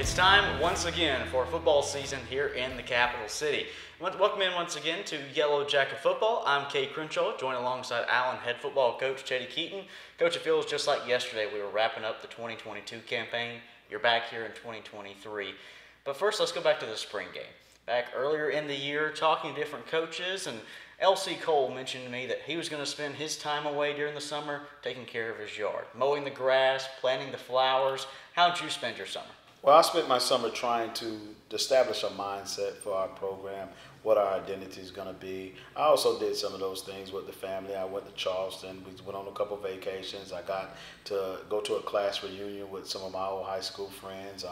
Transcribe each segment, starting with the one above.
It's time once again for football season here in the capital city. Welcome in once again to Yellow Jacket Football. I'm Kay Crenshaw, joined alongside Allen head football coach Teddy Keaton. Coach, it feels just like yesterday we were wrapping up the 2022 campaign. You're back here in 2023. But first, let's go back to the spring game. Back earlier in the year, talking to different coaches, and L.C. Cole mentioned to me that he was going to spend his time away during the summer taking care of his yard, mowing the grass, planting the flowers. How'd you spend your summer? Well, I spent my summer trying to establish a mindset for our program, what our identity is going to be. I also did some of those things with the family. I went to Charleston. We went on a couple vacations. I got to go to a class reunion with some of my old high school friends.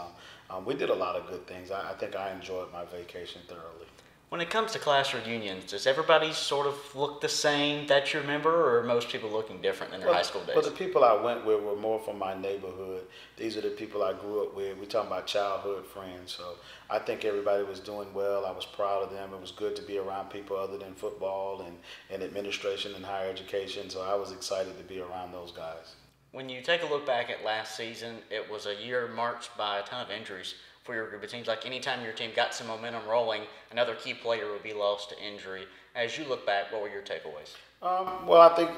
We did a lot of good things. I think I enjoyed my vacation thoroughly. When it comes to class reunions, does everybody sort of look the same that you remember, or are most people looking different than their high school days? But the people I went with were more from my neighborhood. These are the people I grew up with. We're talking about childhood friends. So I think everybody was doing well. I was proud of them. It was good to be around people other than football and administration and higher education. So I was excited to be around those guys. When you take a look back at last season, it was a year marked by a ton of injuries for your group. It seems like anytime your team got some momentum rolling, another key player would be lost to injury. As you look back, what were your takeaways? Well, I think,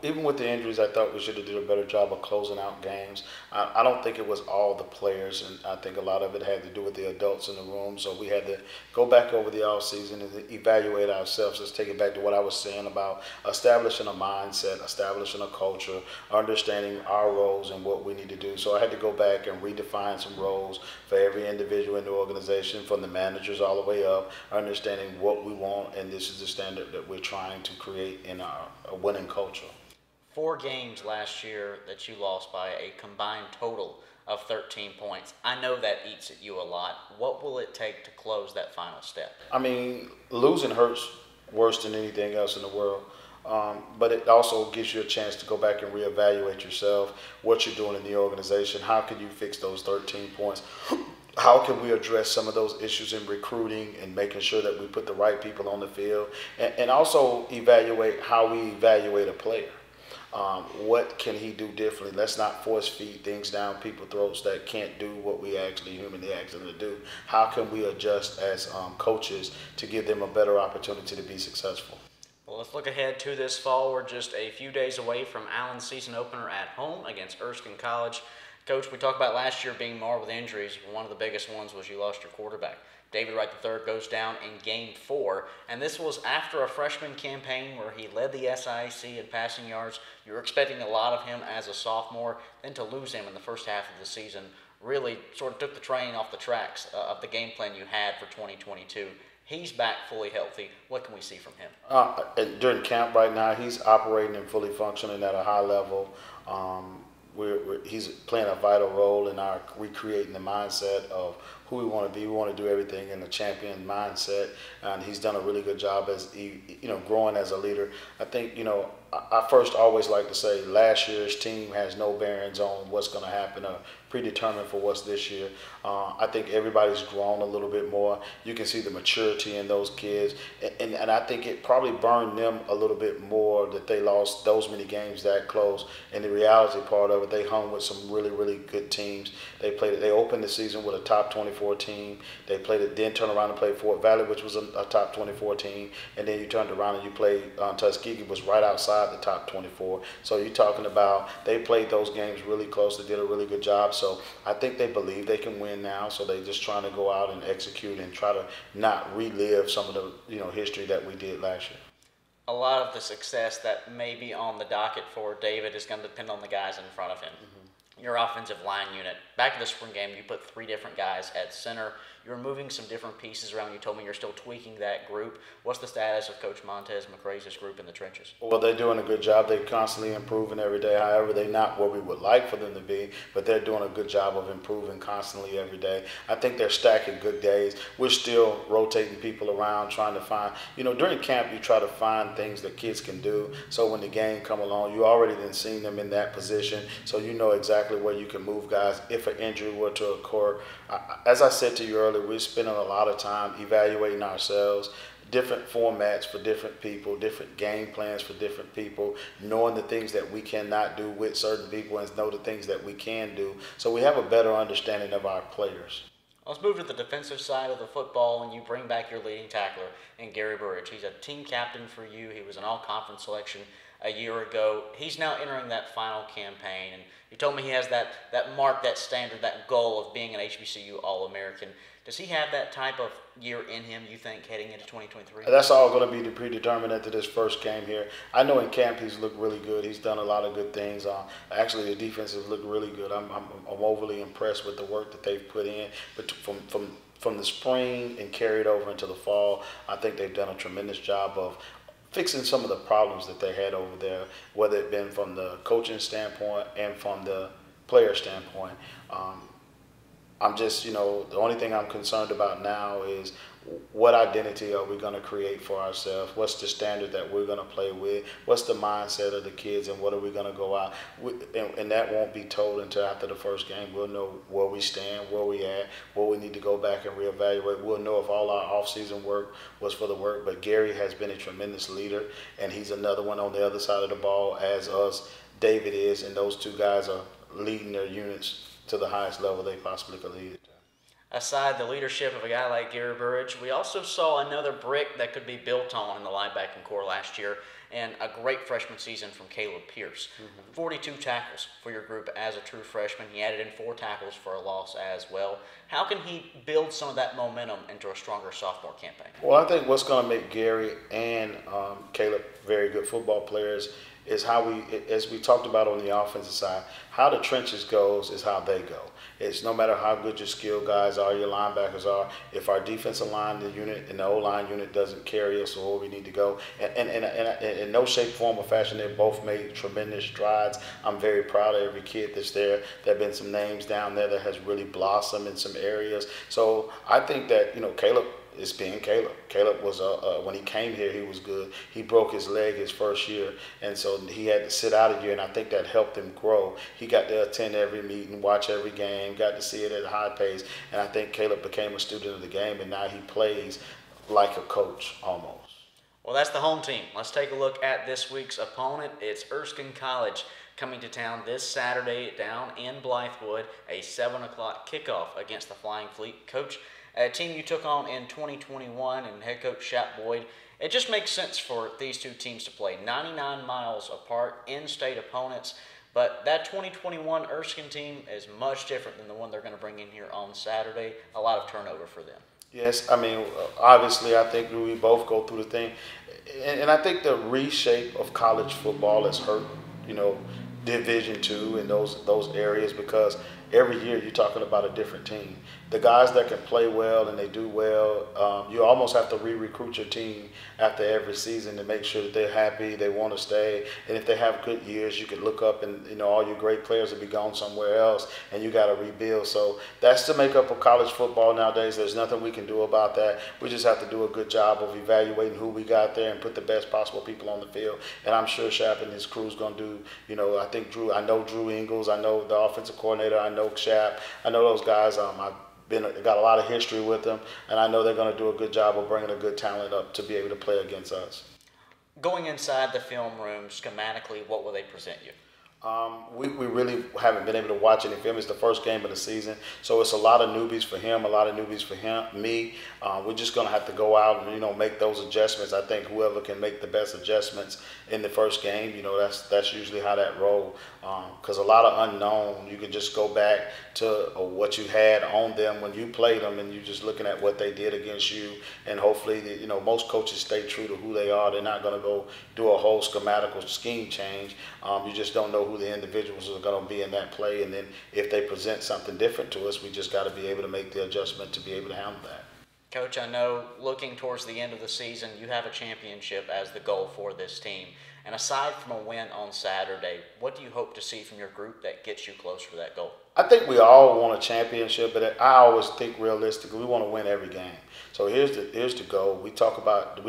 even with the injuries, I thought we should have did a better job of closing out games. I don't think it was all the players, and I think a lot of it had to do with the adults in the room. So we had to go back over the offseason and evaluate ourselves. Let's take it back to what I was saying about establishing a mindset, establishing a culture, understanding our roles and what we need to do. So I had to go back and redefine some roles for every individual in the organization, from the managers all the way up, understanding what we want, and this is the standard that we're trying to create in our winning culture. 4 games last year that you lost by a combined total of 13 points. I know that eats at you a lot. What will it take to close that final step? I mean, losing hurts worse than anything else in the world. But it also gives you a chance to go back and reevaluate yourself, what you're doing in the organization. How can you fix those 13 points? How can we address some of those issues in recruiting and making sure that we put the right people on the field, and also evaluate how we evaluate a player. What can he do differently? Let's not force feed things down people's throats that can't do what we actually humanly ask them to do. How can we adjust as coaches to give them a better opportunity to be successful? Well, let's look ahead to this fall. We're just a few days away from Allen's season opener at home against Erskine College. Coach, we talked about last year being marred with injuries. One of the biggest ones was you lost your quarterback. David Wright III goes down in Game 4, and this was after a freshman campaign where he led the SIAC in passing yards. You were expecting a lot of him as a sophomore. Then to lose him in the first half of the season really sort of took the train off the tracks of the game plan you had for 2022. He's back fully healthy. What can we see from him? During camp right now, he's operating and fully functioning at a high level. He's playing a vital role in our recreating the mindset of who we want to be. We want to do everything in a champion mindset, and he's done a really good job as growing as a leader. I think I first always like to say last year's team has no bearings on what's going to happen or predetermined for what's this year. I think everybody's grown a little bit more. You can see the maturity in those kids, and I think it probably burned them a little bit more that they lost those many games that close. And the reality part of it, they hung with some really, really good teams. They opened the season with a top 24 team. They played it, then turned around and played Fort Valley, which was a top 24 team, and then you turned around and you played Tuskegee, was right outside the top 24. So you're talking about they played those games really close. They did a really good job. So I think they believe they can win now. So they're just trying to go out and execute and try to not relive some of the history that we did last year. A lot of the success that may be on the docket for David is going to depend on the guys in front of him. Your offensive line unit. Back in the spring game, you put 3 different guys at center. You're moving some different pieces around. You told me you're still tweaking that group. What's the status of Coach Montez McCrae's group in the trenches? Well, they're doing a good job. They're constantly improving every day. However, they're not where we would like for them to be, but they're doing a good job of improving constantly every day. I think they're stacking good days. We're still rotating people around, trying to find, during camp, you try to find things that kids can do. So when the game come along, you already done seen them in that position, so you know exactly where you can move guys if an injury were to occur. As I said to you earlier, we're spending a lot of time evaluating ourselves, different formats for different people, different game plans for different people, knowing the things that we cannot do with certain people and know the things that we can do. So we have a better understanding of our players. Let's move to the defensive side of the football, and you bring back your leading tackler in Gary Burridge. He's a team captain for you. He was an all-conference selection a year ago. He's now entering that final campaign, and you told me he has that mark, that standard, that goal of being an HBCU All-American. Does he have that type of year in him, you think, heading into 2023? That's all going to be predetermined into this first game here. I know in camp he's looked really good. He's done a lot of good things. Actually, the defense has looked really good. I'm overly impressed with the work that they've put in. But from the spring and carried over into the fall, I think they've done a tremendous job of fixing some of the problems that they had over there, whether it been from the coaching standpoint and from the player standpoint. I'm just, the only thing I'm concerned about now is what identity are we going to create for ourselves? What's the standard that we're going to play with? What's the mindset of the kids, and what are we going to go out? And that won't be told until after the first game. We'll know where we stand, where we at, where we need to go back and reevaluate. We'll know if all our off-season work was for the work. But Gary has been a tremendous leader, and he's another one on the other side of the ball, as us, David is, and those two guys are leading their units to the highest level they possibly could lead it. Aside the leadership of a guy like Gary Burridge, we also saw another brick that could be built on in the linebacking core last year, and a great freshman season from Caleb Pierce. 42 tackles for your group as a true freshman. He added in 4 tackles for a loss as well. How can he build some of that momentum into a stronger sophomore campaign? Well, I think what's going to make Gary and Caleb very good football players is how we, as we talked about on the offensive side, how the trenches goes is how they go. It's no matter how good your skill guys are, your linebackers are, if our defensive line, the unit, and the O-line unit doesn't carry us or where we need to go, and in no shape, form, or fashion, they've both made tremendous strides. I'm very proud of every kid that's there. There have been some names down there that has really blossomed in some areas. So I think that, Caleb is being Caleb. Caleb was, when he came here, he was good. He broke his leg his first year, and so he had to sit out a year, and I think that helped him grow. He got to attend every meeting, watch every game, got to see it at a high pace, and I think Caleb became a student of the game, and now he plays like a coach almost. Well, that's the home team. Let's take a look at this week's opponent. It's Erskine College coming to town this Saturday down in Blythewood, a 7 o'clock kickoff against the Flying Fleet. Coach, a team you took on in 2021 and head coach Shap Boyd, it just makes sense for these two teams to play 99 miles apart, in-state opponents, but that 2021 Erskine team is much different than the one they're going to bring in here on Saturday. A lot of turnover for them. Yes, I mean, obviously, I think we both go through the thing, and I think the reshape of college football has hurt, Division II and those areas, because every year you're talking about a different team. The guys that can play well and they do well, you almost have to re-recruit your team after every season to make sure that they're happy, they want to stay. And if they have good years, you can look up and, all your great players will be gone somewhere else, and you got to rebuild. So that's the makeup of college football nowadays. There's nothing we can do about that. We just have to do a good job of evaluating who we got there and put the best possible people on the field. And I'm sure Shap and his crew's going to do, I know Drew Ingles, I know the offensive coordinator, I know Shap, I know those guys. I've got a lot of history with them, and I know they're going to do a good job of bringing a good talent up to be able to play against us. Going inside the film room, schematically, what will they present you? We really haven't been able to watch any film. It's the first game of the season, so it's a lot of newbies for him, a lot of newbies for me. We're just going to have to go out and make those adjustments. I think whoever can make the best adjustments in the first game, that's usually how that rolls. Because a lot of unknown, you can just go back to what you had on them when you played them, and you're just looking at what they did against you. And hopefully, most coaches stay true to who they are. They're not going to go do a whole schematical scheme change. You just don't know who the individuals are going to be in that play, and then if they present something different to us, we just got to be able to make the adjustment to be able to handle that. Coach, I know looking towards the end of the season, you have a championship as the goal for this team. And aside from a win on Saturday, what do you hope to see from your group that gets you closer to that goal? I think we all want a championship, but I always think realistically, we want to win every game. So here's the goal. We're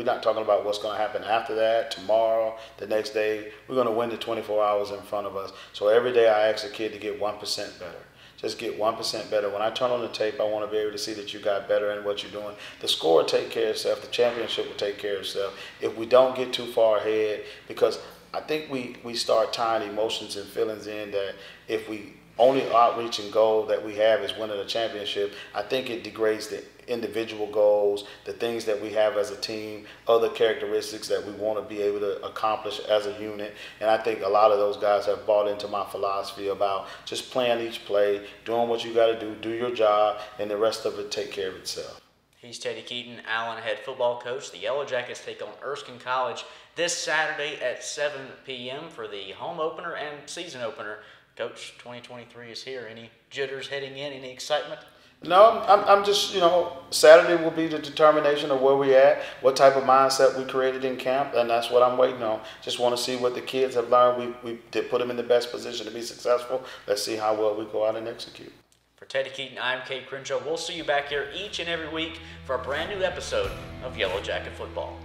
not talking about what's going to happen after that, tomorrow, the next day. We're going to win the 24 hours in front of us. So every day I ask a kid to get 1% better. just get 1% better. When I turn on the tape, I want to be able to see that you got better in what you're doing. The score will take care of itself. The championship will take care of itself. If we don't get too far ahead, because I think we start tying emotions and feelings in that if we only outreach and goal that we have is winning a championship, I think it degrades the individual goals, the things that we have as a team, other characteristics that we want to be able to accomplish as a unit. And I think a lot of those guys have bought into my philosophy about just playing each play, doing what you got to do your job, and the rest of it take care of itself. He's Teddy Keaton, Allen head football coach. The Yellow Jackets take on Erskine College this Saturday at 7 p.m. for the home opener and season opener. Coach, 2023 is here. Any jitters heading in? Any excitement? No, I'm just, Saturday will be the determination of where we at, what type of mindset we created in camp, and that's what I'm waiting on. Just want to see what the kids have learned. We did put them in the best position to be successful. Let's see how well we go out and execute. For Teddy Keaton, I'm Kate Crenshaw. We'll see you back here each and every week for a brand new episode of Yellow Jacket Football.